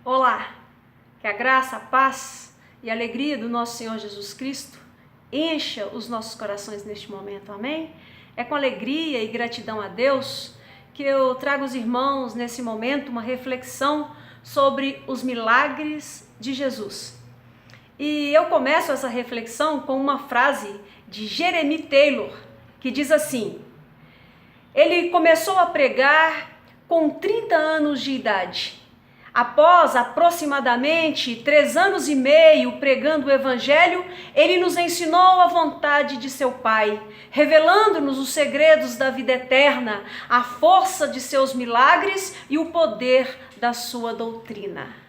Olá, que a graça, a paz e a alegria do nosso Senhor Jesus Cristo encha os nossos corações neste momento, amém? É com alegria e gratidão a Deus que eu trago aos irmãos nesse momento uma reflexão sobre os milagres de Jesus. E eu começo essa reflexão com uma frase de Jeremy Taylor, que diz assim: ele começou a pregar com 30 anos de idade. Após aproximadamente 3 anos e meio pregando o Evangelho, ele nos ensinou a vontade de seu Pai, revelando-nos os segredos da vida eterna, a força de seus milagres e o poder da sua doutrina.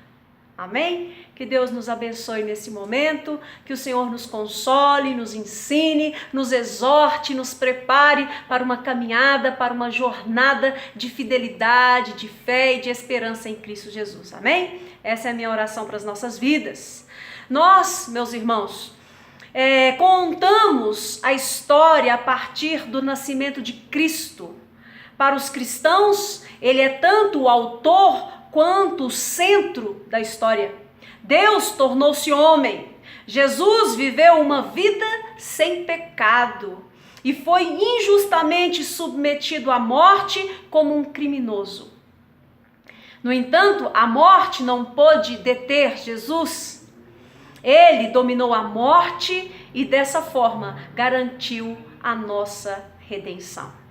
Amém? Que Deus nos abençoe nesse momento, que o Senhor nos console, nos ensine, nos exorte, nos prepare para uma caminhada, para uma jornada de fidelidade, de fé e de esperança em Cristo Jesus. Amém? Essa é a minha oração para as nossas vidas. Nós, meus irmãos, contamos a história a partir do nascimento de Cristo. Para os cristãos, ele é tanto o autor quanto o centro da história. Deus tornou-se homem. Jesus viveu uma vida sem pecado e foi injustamente submetido à morte como um criminoso. No entanto, a morte não pôde deter Jesus. Ele dominou a morte e dessa forma garantiu a nossa redenção.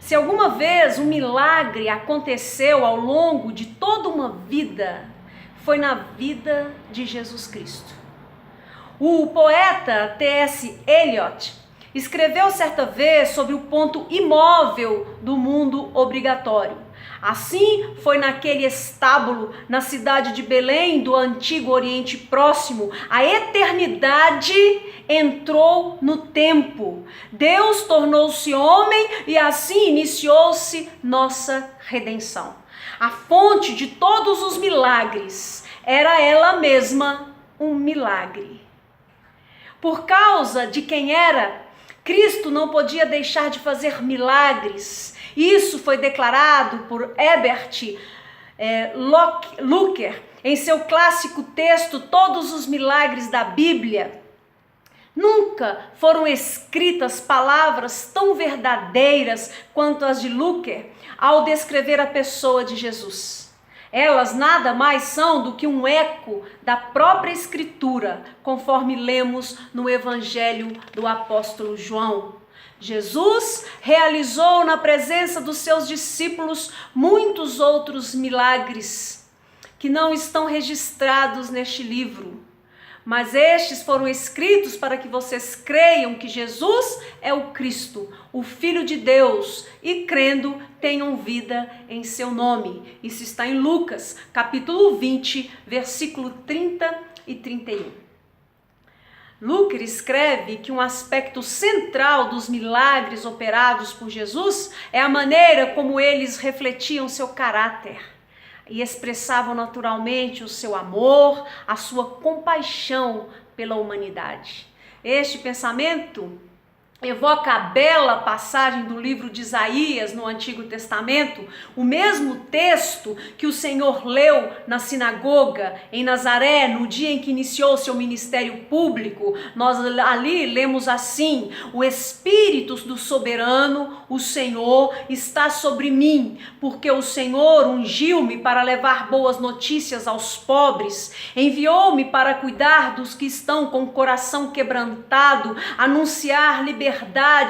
Se alguma vez um milagre aconteceu ao longo de toda uma vida, foi na vida de Jesus Cristo. O poeta T.S. Eliot escreveu certa vez sobre o ponto imóvel do mundo obrigatório. Assim foi naquele estábulo, na cidade de Belém, do antigo Oriente Próximo. A eternidade entrou no tempo. Deus tornou-se homem e assim iniciou-se nossa redenção. A fonte de todos os milagres era ela mesma um milagre. Por causa de quem era, Cristo não podia deixar de fazer milagres. Isso foi declarado por Herbert Locker em seu clássico texto Todos os Milagres da Bíblia. Nunca foram escritas palavras tão verdadeiras quanto as de Locker ao descrever a pessoa de Jesus. Elas nada mais são do que um eco da própria Escritura, conforme lemos no Evangelho do apóstolo João. Jesus realizou na presença dos seus discípulos muitos outros milagres que não estão registrados neste livro. Mas estes foram escritos para que vocês creiam que Jesus é o Cristo, o Filho de Deus, e crendo tenham vida em seu nome. Isso está em Lucas, capítulo 20, versículo 30 e 31. Luker escreve que um aspecto central dos milagres operados por Jesus é a maneira como eles refletiam seu caráter e expressavam naturalmente o seu amor, a sua compaixão pela humanidade. Este pensamento evoca a bela passagem do livro de Isaías no Antigo Testamento, o mesmo texto que o Senhor leu na sinagoga em Nazaré no dia em que iniciou seu ministério público. Nós ali lemos assim: o Espírito do Soberano, o Senhor, está sobre mim, porque o Senhor ungiu-me para levar boas notícias aos pobres, enviou-me para cuidar dos que estão com o coração quebrantado, anunciar liberdade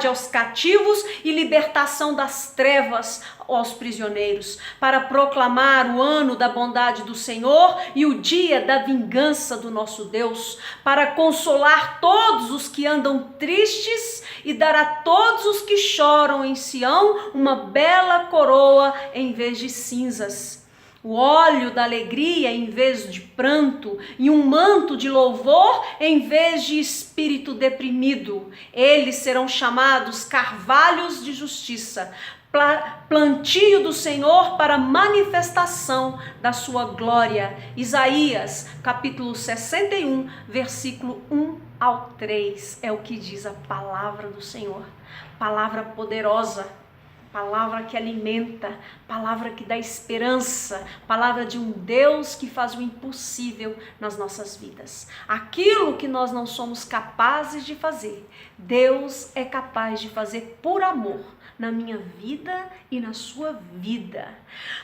aos cativos e libertação das trevas aos prisioneiros, para proclamar o ano da bondade do Senhor e o dia da vingança do nosso Deus, para consolar todos os que andam tristes e dar a todos os que choram em Sião uma bela coroa em vez de cinzas, o óleo da alegria em vez de pranto e um manto de louvor em vez de espírito deprimido. Eles serão chamados carvalhos de justiça, plantio do Senhor para manifestação da sua glória. Isaías, capítulo 61, versículo 1 ao 3, é o que diz a palavra do Senhor, palavra poderosa. palavra que alimenta, palavra que dá esperança, palavra de um Deus que faz o impossível nas nossas vidas. Aquilo que nós não somos capazes de fazer, Deus é capaz de fazer por amor na minha vida e na sua vida.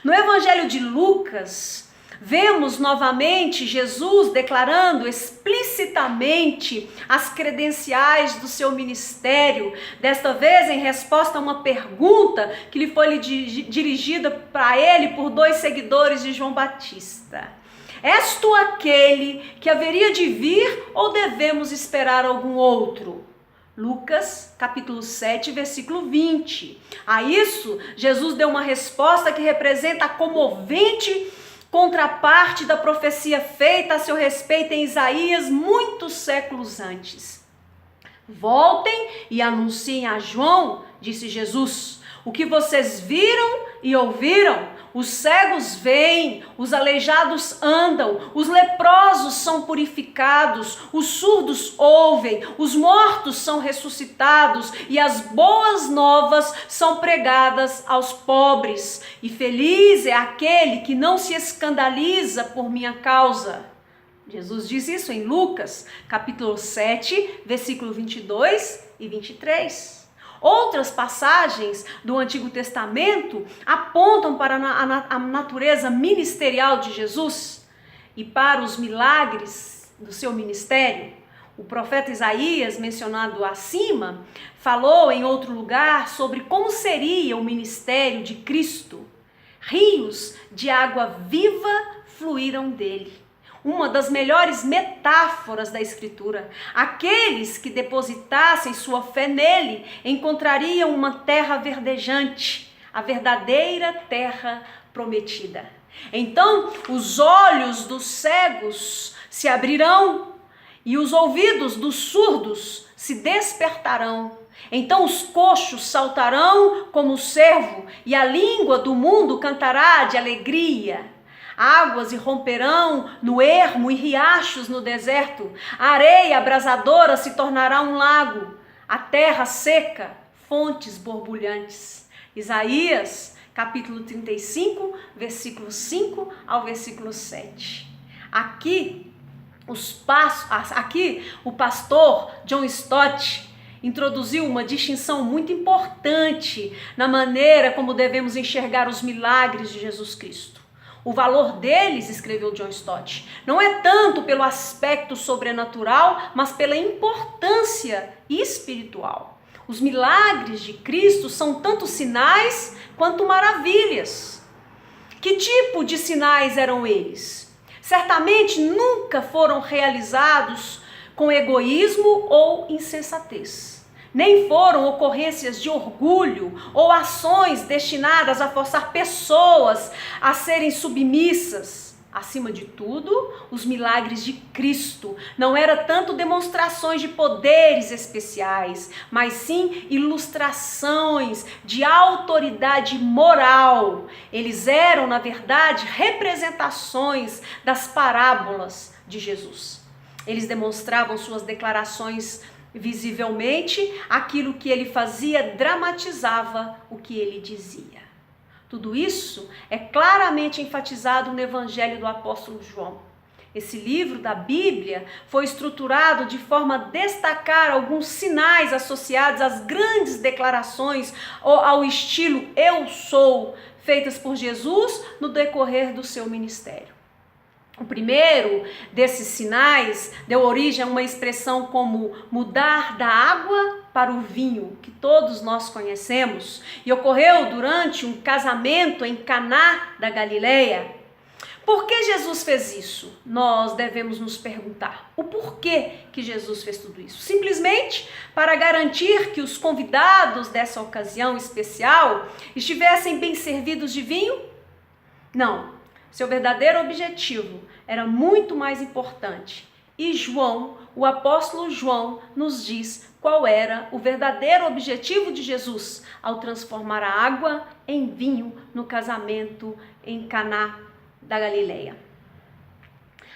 No Evangelho de Lucas, vemos novamente Jesus declarando explicitamente as credenciais do seu ministério, desta vez em resposta a uma pergunta que lhe foi dirigida para ele por 2 seguidores de João Batista. És tu aquele que haveria de vir ou devemos esperar algum outro? Lucas, capítulo 7, versículo 20. A isso, Jesus deu uma resposta que representa a comovente contraparte da profecia feita a seu respeito em Isaías muitos séculos antes. Voltem e anunciem a João, disse Jesus, o que vocês viram e ouviram. Os cegos veem, os aleijados andam, os leprosos são purificados, os surdos ouvem, os mortos são ressuscitados e as boas novas são pregadas aos pobres. E feliz é aquele que não se escandaliza por minha causa. Jesus diz isso em Lucas, capítulo 7, versículo 22 e 23. Outras passagens do Antigo Testamento apontam para a natureza ministerial de Jesus e para os milagres do seu ministério. O profeta Isaías, mencionado acima, falou em outro lugar sobre como seria o ministério de Cristo. Rios de água viva fluíram dele. Uma das melhores metáforas da Escritura. Aqueles que depositassem sua fé nele encontrariam uma terra verdejante, a verdadeira terra prometida. Então, os olhos dos cegos se abrirão e os ouvidos dos surdos se despertarão. Então os coxos saltarão como o cervo e a língua do mundo cantará de alegria. Águas irromperão no ermo e riachos no deserto. A areia abrasadora se tornará um lago. A terra seca, fontes borbulhantes. Isaías, capítulo 35, versículo 5 ao versículo 7. Aqui o pastor John Stott introduziu uma distinção muito importante na maneira como devemos enxergar os milagres de Jesus Cristo. O valor deles, escreveu John Stott, não é tanto pelo aspecto sobrenatural, mas pela importância espiritual. Os milagres de Cristo são tanto sinais quanto maravilhas. Que tipo de sinais eram eles? Certamente nunca foram realizados com egoísmo ou insensatez. Nem foram ocorrências de orgulho ou ações destinadas a forçar pessoas a serem submissas. Acima de tudo, os milagres de Cristo não eram tanto demonstrações de poderes especiais, mas sim ilustrações de autoridade moral. Eles eram, na verdade, representações das parábolas de Jesus. Eles demonstravam suas declarações visivelmente, aquilo que ele fazia dramatizava o que ele dizia. Tudo isso é claramente enfatizado no Evangelho do Apóstolo João. Esse livro da Bíblia foi estruturado de forma a destacar alguns sinais associados às grandes declarações ou ao estilo eu sou, feitas por Jesus no decorrer do seu ministério. O primeiro desses sinais deu origem a uma expressão como mudar da água para o vinho, que todos nós conhecemos, e ocorreu durante um casamento em Caná da Galileia. Por que Jesus fez isso? Nós devemos nos perguntar o porquê que Jesus fez tudo isso. Simplesmente para garantir que os convidados dessa ocasião especial estivessem bem servidos de vinho? Não. Seu verdadeiro objetivo era muito mais importante. E João, o apóstolo João, nos diz qual era o verdadeiro objetivo de Jesus ao transformar a água em vinho no casamento em Caná da Galileia.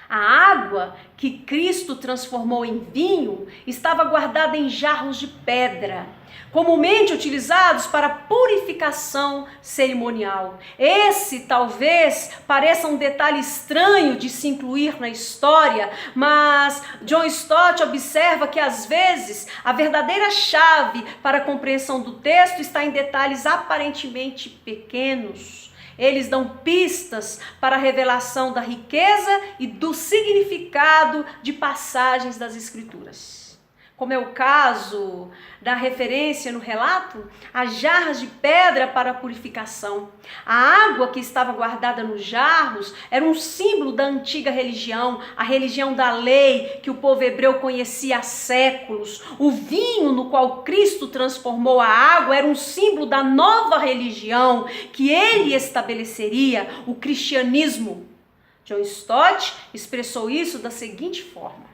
A água que Cristo transformou em vinho estava guardada em jarros de pedra. comumente utilizados para purificação cerimonial. Esse talvez pareça um detalhe estranho de se incluir na história, mas John Stott observa que às vezes a verdadeira chave para a compreensão do texto está em detalhes aparentemente pequenos. Eles dão pistas para a revelação da riqueza e do significado de passagens das Escrituras. Como é o caso da referência no relato, as jarras de pedra para purificação. A água que estava guardada nos jarros era um símbolo da antiga religião, a religião da lei que o povo hebreu conhecia há séculos. O vinho no qual Cristo transformou a água era um símbolo da nova religião que ele estabeleceria, o cristianismo. John Stott expressou isso da seguinte forma: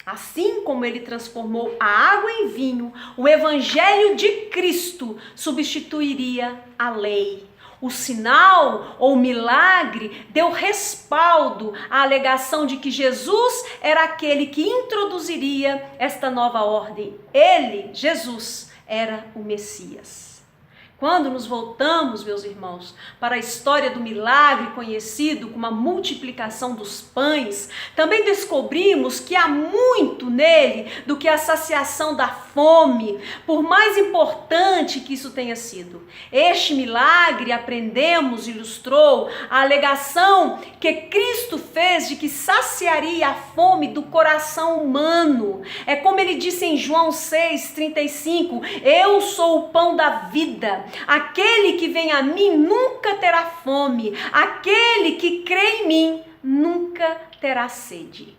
assim como ele transformou a água em vinho, o evangelho de Cristo substituiria a lei. O sinal ou milagre deu respaldo à alegação de que Jesus era aquele que introduziria esta nova ordem. Ele, Jesus, era o Messias. Quando nos voltamos, meus irmãos, para a história do milagre conhecido como a multiplicação dos pães, também descobrimos que há muito nele do que a saciação da fome, por mais importante que isso tenha sido. Este milagre, aprendemos, ilustrou a alegação que Cristo fez de que saciaria a fome do coração humano. É como ele disse em João 6,35, eu sou o pão da vida. Aquele que vem a mim nunca terá fome, aquele que crê em mim nunca terá sede.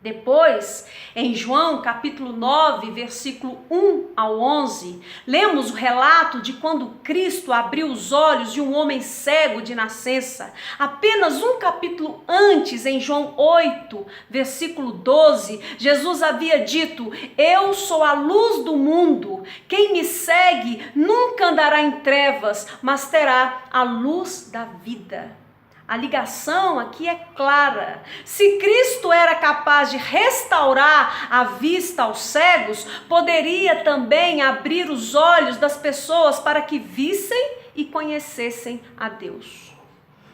Depois, em João capítulo 9, versículo 1 ao 11, lemos o relato de quando Cristo abriu os olhos de um homem cego de nascença. Apenas um capítulo antes, em João 8, versículo 12, Jesus havia dito, eu sou a luz do mundo, quem me segue nunca andará em trevas, mas terá a luz da vida. A ligação aqui é clara. Se Cristo era capaz de restaurar a vista aos cegos, poderia também abrir os olhos das pessoas para que vissem e conhecessem a Deus.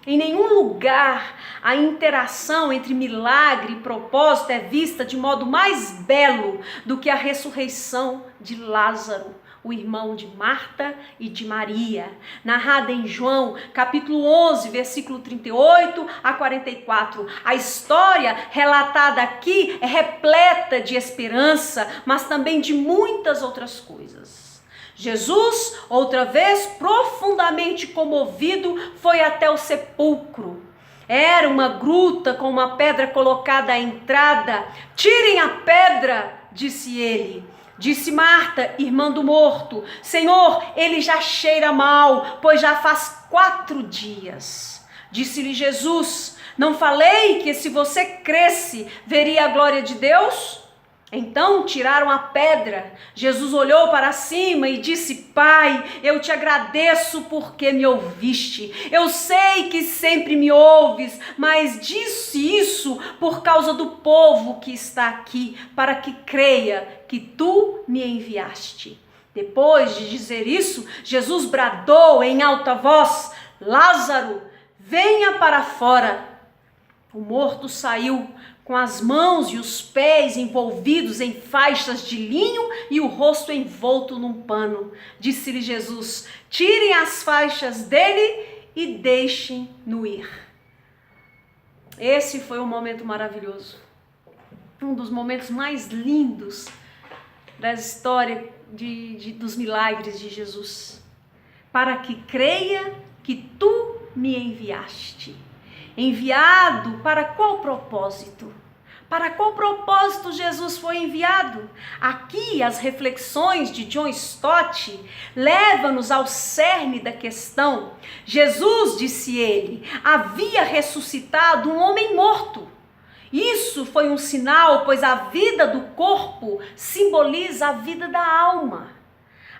Em nenhum lugar a interação entre milagre e propósito é vista de modo mais belo do que a ressurreição de Lázaro, o irmão de Marta e de Maria, narrada em João, capítulo 11, versículo 38 a 44. A história relatada aqui é repleta de esperança, mas também de muitas outras coisas. Jesus, outra vez, profundamente comovido, foi até o sepulcro. Era uma gruta com uma pedra colocada à entrada. Tirem a pedra, disse ele. Disse Marta, irmã do morto, Senhor, ele já cheira mal, pois já faz 4 dias. Disse-lhe Jesus, não falei que se você cresce, veria a glória de Deus? Então tiraram a pedra. Jesus olhou para cima e disse, Pai, eu te agradeço porque me ouviste. Eu sei que sempre me ouves, mas disse isso por causa do povo que está aqui, para que creia que tu me enviaste. Depois de dizer isso, Jesus bradou em alta voz, Lázaro, venha para fora. O morto saiu com as mãos e os pés envolvidos em faixas de linho e o rosto envolto num pano. Disse-lhe Jesus, tirem as faixas dele e deixem-no ir. Esse foi um momento maravilhoso. Um dos momentos mais lindos da história dos milagres de Jesus. Para que creia que tu me enviaste. Enviado para qual propósito? Para qual propósito Jesus foi enviado? Aqui as reflexões de John Stott levam-nos ao cerne da questão. Jesus, disse ele, havia ressuscitado um homem morto. Isso foi um sinal, pois a vida do corpo simboliza a vida da alma.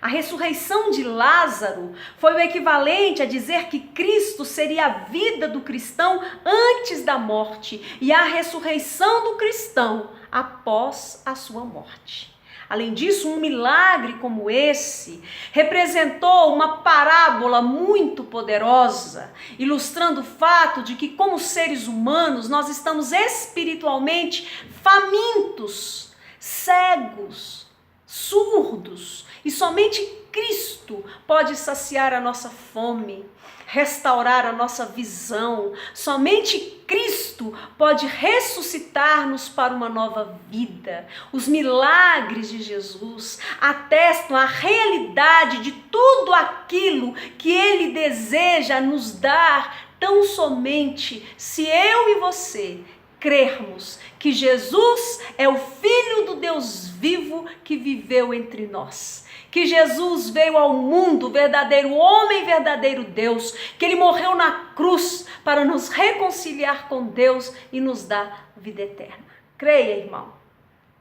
A ressurreição de Lázaro foi o equivalente a dizer que Cristo seria a vida do cristão antes da morte e a ressurreição do cristão após a sua morte. Além disso, um milagre como esse representou uma parábola muito poderosa, ilustrando o fato de que, como seres humanos, nós estamos espiritualmente famintos, cegos, surdos, e somente Cristo pode saciar a nossa fome, restaurar a nossa visão. Somente Cristo pode ressuscitar-nos para uma nova vida. Os milagres de Jesus atestam a realidade de tudo aquilo que Ele deseja nos dar, tão somente se eu e você crermos que Jesus é o Filho do Deus vivo que viveu entre nós. Que Jesus veio ao mundo, verdadeiro homem, verdadeiro Deus, que Ele morreu na cruz para nos reconciliar com Deus e nos dar vida eterna. Creia, irmão,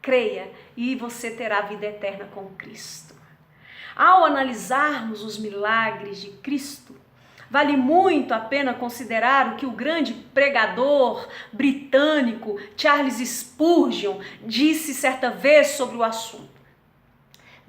creia e você terá vida eterna com Cristo. Ao analisarmos os milagres de Cristo, vale muito a pena considerar o que o grande pregador britânico Charles Spurgeon disse certa vez sobre o assunto.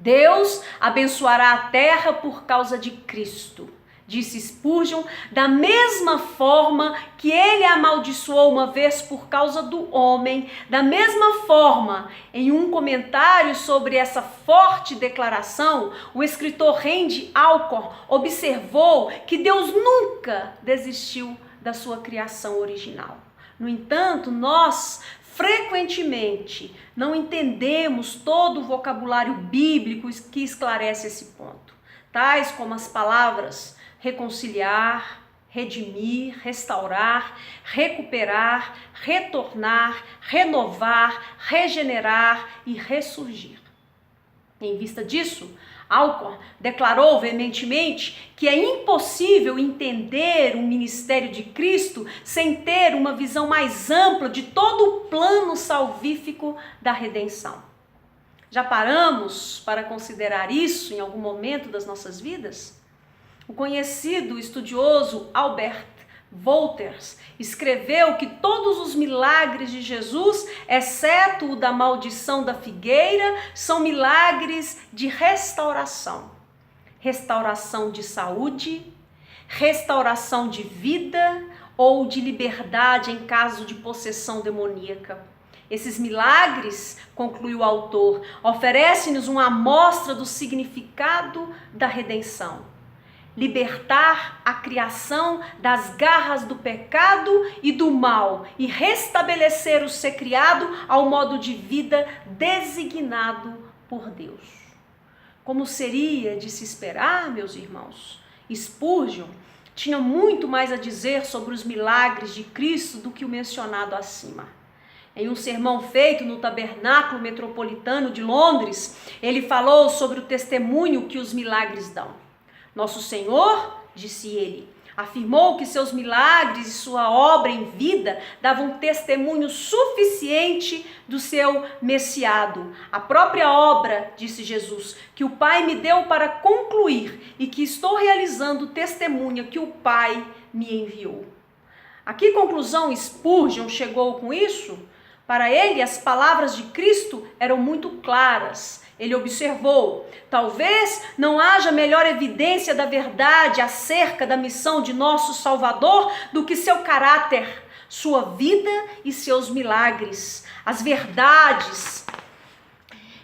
Deus abençoará a terra por causa de Cristo, disse Spurgeon, da mesma forma que ele amaldiçoou uma vez por causa do homem. Da mesma forma, em um comentário sobre essa forte declaração, o escritor Randy Alcorn observou que Deus nunca desistiu da sua criação original. No entanto, nós frequentemente não entendemos todo o vocabulário bíblico que esclarece esse ponto, tais como as palavras reconciliar, redimir, restaurar, recuperar, retornar, renovar, regenerar e ressurgir. Em vista disso, Alcorn declarou veementemente que é impossível entender o ministério de Cristo sem ter uma visão mais ampla de todo o plano salvífico da redenção. Já paramos para considerar isso em algum momento das nossas vidas? O conhecido estudioso Albert Wolters escreveu que todos os milagres de Jesus, exceto o da maldição da figueira, são milagres de restauração. Restauração de saúde, restauração de vida ou de liberdade em caso de possessão demoníaca. Esses milagres, conclui o autor, oferecem-nos uma amostra do significado da redenção. Libertar a criação das garras do pecado e do mal e restabelecer o ser criado ao modo de vida designado por Deus. Como seria de se esperar, meus irmãos, Spurgeon tinha muito mais a dizer sobre os milagres de Cristo do que o mencionado acima. Em um sermão feito no Tabernáculo Metropolitano de Londres, ele falou sobre o testemunho que os milagres dão. Nosso Senhor, disse ele, afirmou que seus milagres e sua obra em vida davam testemunho suficiente do seu messiado. A própria obra, disse Jesus, que o Pai me deu para concluir e que estou realizando testemunha que o Pai me enviou. A que conclusão Spurgeon chegou com isso? Para ele, as palavras de Cristo eram muito claras. Ele observou, talvez não haja melhor evidência da verdade acerca da missão de nosso Salvador do que seu caráter, sua vida e seus milagres. As verdades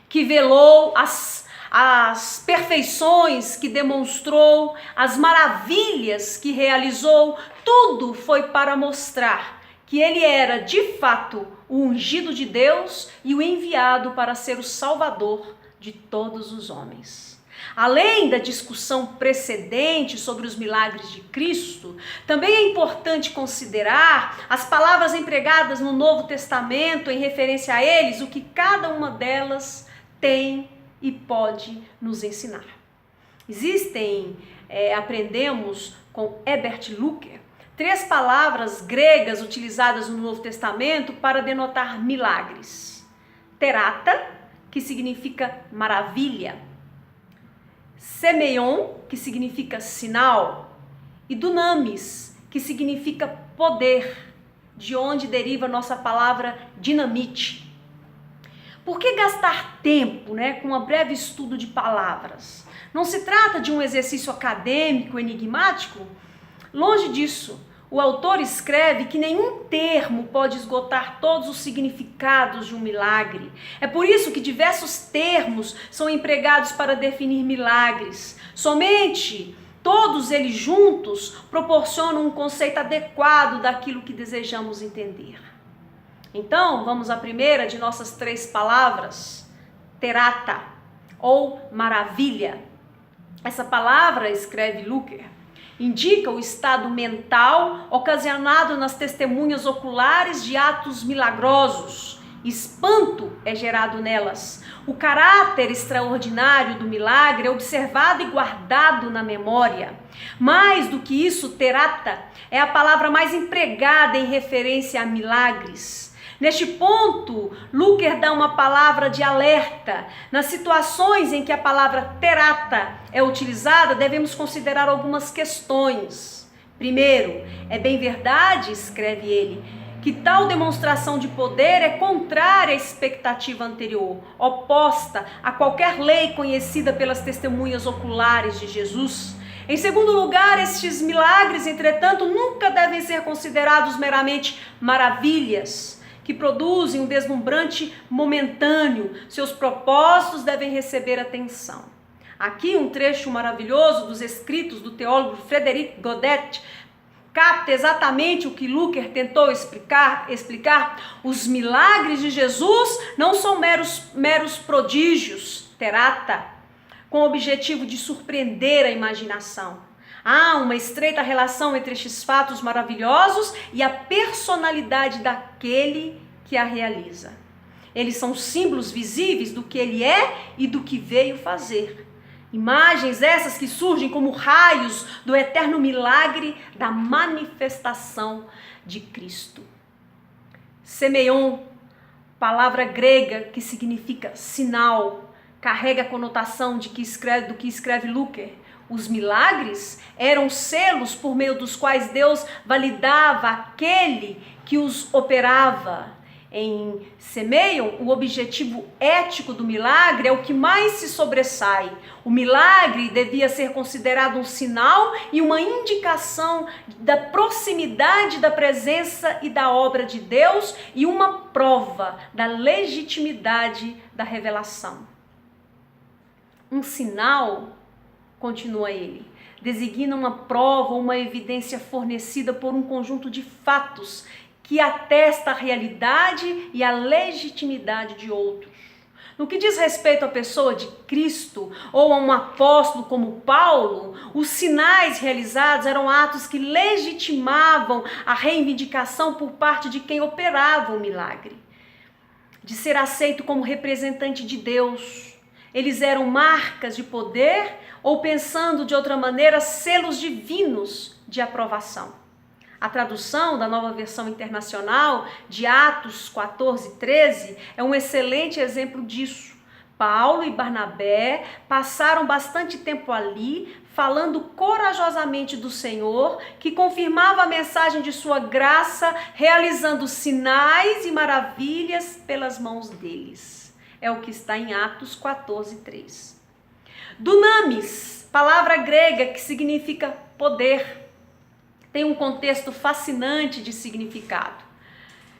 que velou, as perfeições que demonstrou, as maravilhas que realizou, tudo foi para mostrar que ele era de fato o ungido de Deus e o enviado para ser o Salvador de todos os homens. Além da discussão precedente sobre os milagres de Cristo, também é importante considerar as palavras empregadas no Novo Testamento em referência a eles, o que cada uma delas tem e pode nos ensinar. Aprendemos com Herbert Luecker, 3 palavras gregas utilizadas no Novo Testamento para denotar milagres. Terata, que significa maravilha. Semeion, que significa sinal. E dunamis, que significa poder, de onde deriva nossa palavra dinamite. Por que gastar tempo, com um breve estudo de palavras? Não se trata de um exercício acadêmico, enigmático? Longe disso. O autor escreve que nenhum termo pode esgotar todos os significados de um milagre. É por isso que diversos termos são empregados para definir milagres. Somente todos eles juntos proporcionam um conceito adequado daquilo que desejamos entender. Então, vamos à primeira de nossas 3 palavras, terata, ou maravilha. Essa palavra, escreve Luker, indica o estado mental ocasionado nas testemunhas oculares de atos milagrosos. Espanto é gerado nelas. O caráter extraordinário do milagre é observado e guardado na memória. Mais do que isso, terata é a palavra mais empregada em referência a milagres. Neste ponto, Luker dá uma palavra de alerta. Nas situações em que a palavra terata é utilizada, devemos considerar algumas questões. Primeiro, é bem verdade, escreve ele, que tal demonstração de poder é contrária à expectativa anterior, oposta a qualquer lei conhecida pelas testemunhas oculares de Jesus. Em segundo lugar, estes milagres, entretanto, nunca devem ser considerados meramente maravilhas, que produzem um deslumbrante momentâneo. Seus propósitos devem receber atenção. Aqui um trecho maravilhoso dos escritos do teólogo Frédéric Godet capta exatamente o que Luker tentou explicar. Os milagres de Jesus não são meros prodígios, terata, com o objetivo de surpreender a imaginação. Há uma estreita relação entre estes fatos maravilhosos e a personalidade daquele que a realiza. Eles são símbolos visíveis do que ele é e do que veio fazer. Imagens essas que surgem como raios do eterno milagre da manifestação de Cristo. Semeion, palavra grega que significa sinal, carrega a conotação do que escreve Luker. Os milagres eram selos por meio dos quais Deus validava aquele que os operava. Em Semeion, o objetivo ético do milagre é o que mais se sobressai. O milagre devia ser considerado um sinal e uma indicação da proximidade da presença e da obra de Deus e uma prova da legitimidade da revelação. Um sinal, continua ele, designa uma prova ou uma evidência fornecida por um conjunto de fatos que atesta a realidade e a legitimidade de outros. No que diz respeito à pessoa de Cristo ou a um apóstolo como Paulo, os sinais realizados eram atos que legitimavam a reivindicação por parte de quem operava o milagre, de ser aceito como representante de Deus. Eles eram marcas de poder ou, pensando de outra maneira, selos divinos de aprovação. A tradução da Nova Versão Internacional de Atos 14:13 é um excelente exemplo disso. Paulo e Barnabé passaram bastante tempo ali, falando corajosamente do Senhor, que confirmava a mensagem de sua graça, realizando sinais e maravilhas pelas mãos deles. É o que está em Atos 14:3. Dunamis, palavra grega que significa poder, tem um contexto fascinante de significado.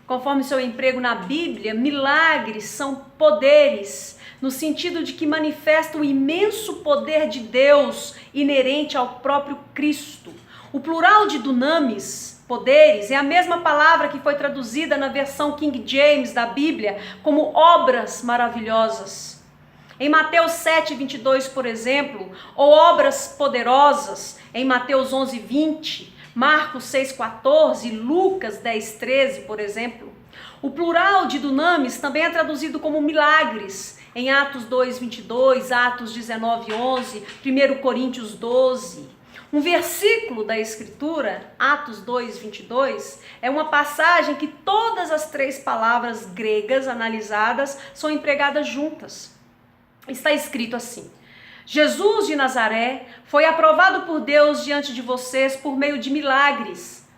Conforme seu emprego na Bíblia, milagres são poderes, no sentido de que manifestam o imenso poder de Deus inerente ao próprio Cristo. O plural de dunamis, poderes, é a mesma palavra que foi traduzida na versão King James da Bíblia como obras maravilhosas. Em Mateus 7:22, por exemplo, ou obras poderosas, em Mateus 11:20, Marcos 6:14, Lucas 10:13, por exemplo. O plural de dunamis também é traduzido como milagres, em Atos 2:22, Atos 19:11, 1 Coríntios 12. Um versículo da Escritura, Atos 2:22, é uma passagem que todas as 3 palavras gregas analisadas são empregadas juntas. Está escrito assim: Jesus de Nazaré foi aprovado por Deus diante de vocês por meio de milagres,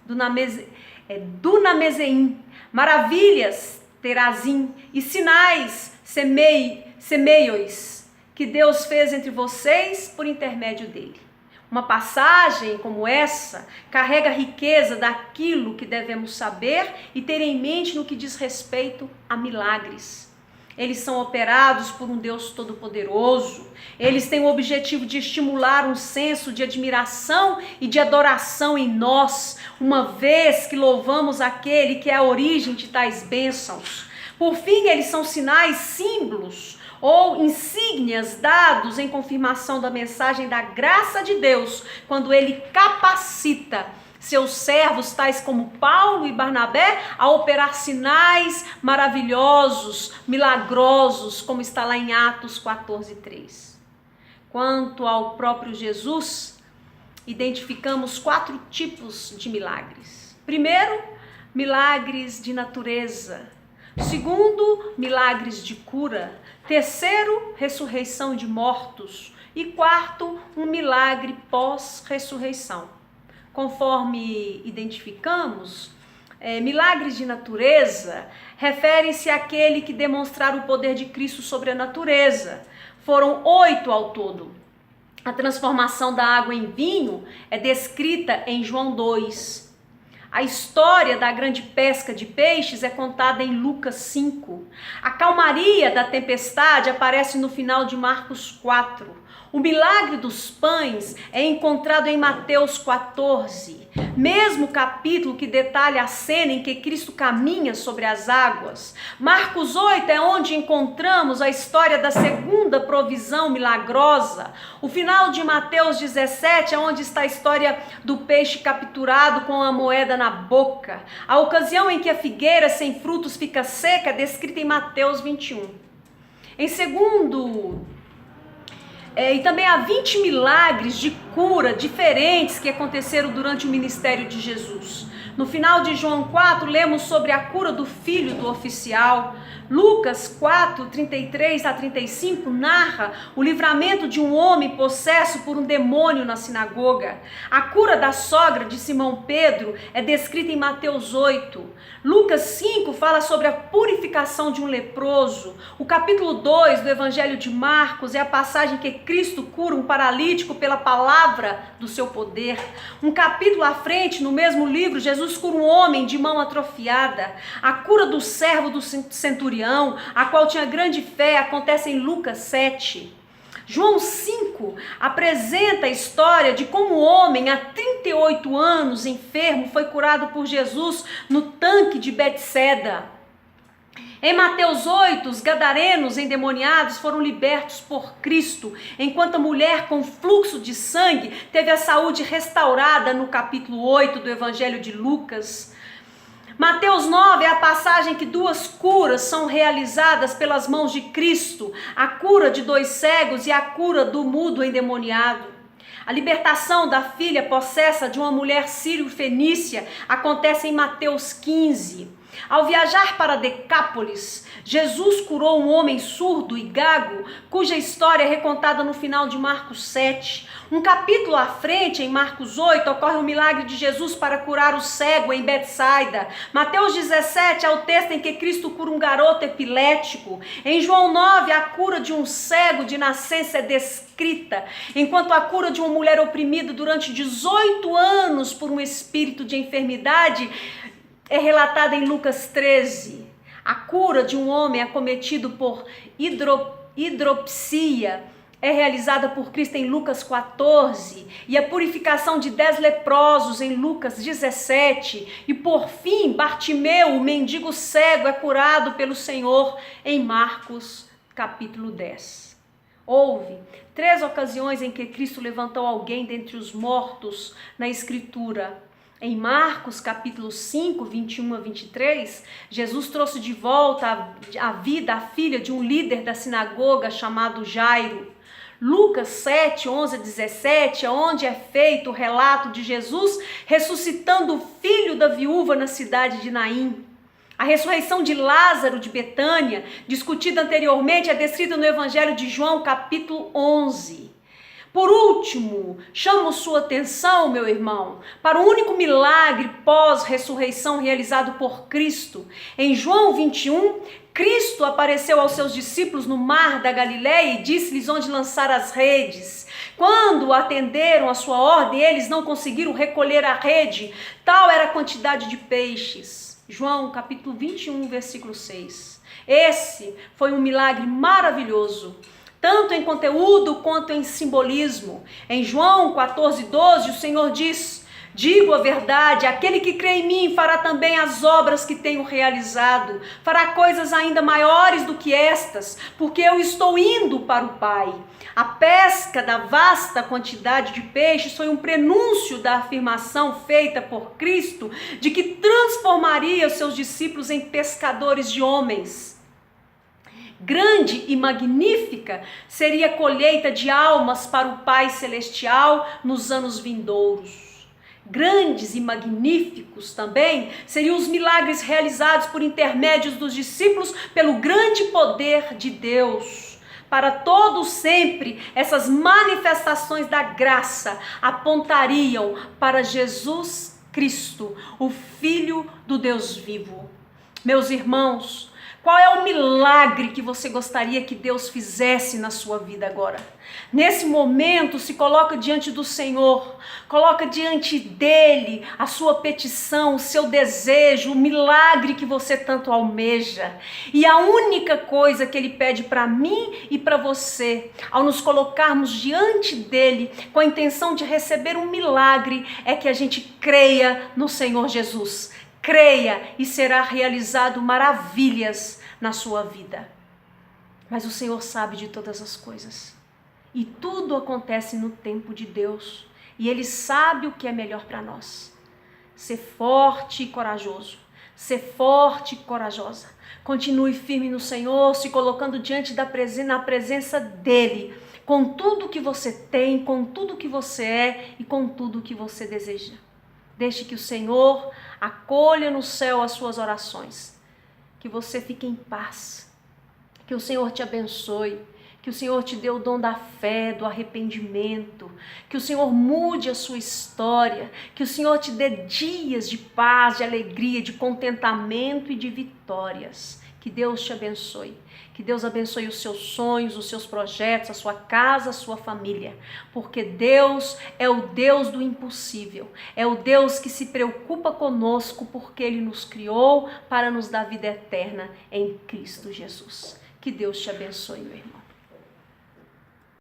dunameseim, maravilhas, terazim, e sinais, semeios que Deus fez entre vocês por intermédio dele. Uma passagem como essa carrega a riqueza daquilo que devemos saber e ter em mente no que diz respeito a milagres. Eles são operados por um Deus todo-poderoso. Eles têm o objetivo de estimular um senso de admiração e de adoração em nós, uma vez que louvamos aquele que é a origem de tais bênçãos. Por fim, eles são sinais, símbolos ou insígnias dados em confirmação da mensagem da graça de Deus, quando ele capacita seus servos, tais como Paulo e Barnabé, a operar sinais maravilhosos, milagrosos, como está lá em Atos 14:3. Quanto ao próprio Jesus, identificamos 4 tipos de milagres. Primeiro, milagres de natureza. Segundo, milagres de cura. Terceiro, ressurreição de mortos. E quarto, um milagre pós-ressurreição. Conforme identificamos, milagres de natureza referem-se àquele que demonstraram o poder de Cristo sobre a natureza. Foram 8 ao todo. A transformação da água em vinho é descrita em João 2. A história da grande pesca de peixes é contada em Lucas 5. A calmaria da tempestade aparece no final de Marcos 4. O milagre dos pães é encontrado em Mateus 14, mesmo capítulo que detalha a cena em que Cristo caminha sobre as águas. Marcos 8 é onde encontramos a história da segunda provisão milagrosa. O final de Mateus 17 é onde está a história do peixe capturado com a moeda na boca. A ocasião em que a figueira sem frutos fica seca é descrita em Mateus 21. Em segundo, e também há 20 milagres de cura diferentes que aconteceram durante o ministério de Jesus. No final de João 4, lemos sobre a cura do filho do oficial. Lucas 4, 33 a 35 narra o livramento de um homem possesso por um demônio na sinagoga. A cura da sogra de Simão Pedro é descrita em Mateus 8. Lucas 5 fala sobre a purificação de um leproso. O capítulo 2 do Evangelho de Marcos é a passagem que Cristo cura um paralítico pela palavra do seu poder. Um capítulo à frente, no mesmo livro, Jesus cura um homem de mão atrofiada. A cura do servo do centurião, a qual tinha grande fé, acontece em Lucas 7. João 5 apresenta a história de como o homem, há 38 anos enfermo, foi curado por Jesus no tanque de Betseda. Em Mateus 8, os gadarenos endemoniados foram libertos por Cristo, enquanto a mulher com fluxo de sangue teve a saúde restaurada no capítulo 8 do Evangelho de Lucas. Mateus 9 é a passagem que 2 curas são realizadas pelas mãos de Cristo, a cura de 2 cegos e a cura do mudo endemoniado. A libertação da filha possessa de uma mulher sírio-fenícia acontece em Mateus 15. Ao viajar para Decápolis, Jesus curou um homem surdo e gago, cuja história é recontada no final de Marcos 7. Um capítulo à frente, em Marcos 8, ocorre o milagre de Jesus para curar o cego em Betsaida. Mateus 17 é o texto em que Cristo cura um garoto epilético. Em João 9, a cura de um cego de nascença é descrita, enquanto a cura de uma mulher oprimida durante 18 anos por um espírito de enfermidade é relatada em Lucas 13. A cura de um homem acometido por hidropsia é realizada por Cristo em Lucas 14. E a purificação de 10 leprosos em Lucas 17. E por fim, Bartimeu, o mendigo cego, é curado pelo Senhor em Marcos capítulo 10. Houve 3 ocasiões em que Cristo levantou alguém dentre os mortos na Escritura. Em Marcos capítulo 5, 21 a 23, Jesus trouxe de volta à vida a filha de um líder da sinagoga chamado Jairo. Lucas 7, 11 a 17, onde é feito o relato de Jesus ressuscitando o filho da viúva na cidade de Naim. A ressurreição de Lázaro de Betânia, discutida anteriormente, é descrita no Evangelho de João capítulo 11. Por último, chamo sua atenção, meu irmão, para o único milagre pós-ressurreição realizado por Cristo. Em João 21, Cristo apareceu aos seus discípulos no mar da Galileia e disse-lhes onde lançar as redes. Quando atenderam a sua ordem, eles não conseguiram recolher a rede, tal era a quantidade de peixes. João capítulo 21, versículo 6. Esse foi um milagre maravilhoso, tanto em conteúdo quanto em simbolismo. Em João 14:12, o Senhor diz: digo a verdade, aquele que crê em mim fará também as obras que tenho realizado, fará coisas ainda maiores do que estas, porque eu estou indo para o Pai. A pesca da vasta quantidade de peixes foi um prenúncio da afirmação feita por Cristo de que transformaria os seus discípulos em pescadores de homens. Grande e magnífica seria a colheita de almas para o Pai Celestial nos anos vindouros. Grandes e magníficos também seriam os milagres realizados por intermédios dos discípulos pelo grande poder de Deus. Para todos sempre, essas manifestações da graça apontariam para Jesus Cristo, o Filho do Deus vivo. Meus irmãos, qual é o milagre que você gostaria que Deus fizesse na sua vida agora? Nesse momento, se coloca diante do Senhor, coloca diante dele a sua petição, o seu desejo, o milagre que você tanto almeja. E a única coisa que ele pede para mim e para você, ao nos colocarmos diante dele com a intenção de receber um milagre, é que a gente creia no Senhor Jesus. Creia e será realizado maravilhas na sua vida. Mas o Senhor sabe de todas as coisas. E tudo acontece no tempo de Deus. E Ele sabe o que é melhor para nós. Ser forte e corajoso. Ser forte e corajosa. Continue firme no Senhor, se colocando diante na presença dEle. Com tudo que você tem, com tudo que você é e com tudo que você deseja. Deixe que o Senhor acolha no céu as suas orações. Que você fique em paz. Que o Senhor te abençoe. Que o Senhor te dê o dom da fé, do arrependimento. Que o Senhor mude a sua história. Que o Senhor te dê dias de paz, de alegria, de contentamento e de vitórias. Que Deus te abençoe. Que Deus abençoe os seus sonhos, os seus projetos, a sua casa, a sua família. Porque Deus é o Deus do impossível. É o Deus que se preocupa conosco porque Ele nos criou para nos dar vida eterna em Cristo Jesus. Que Deus te abençoe, meu irmão.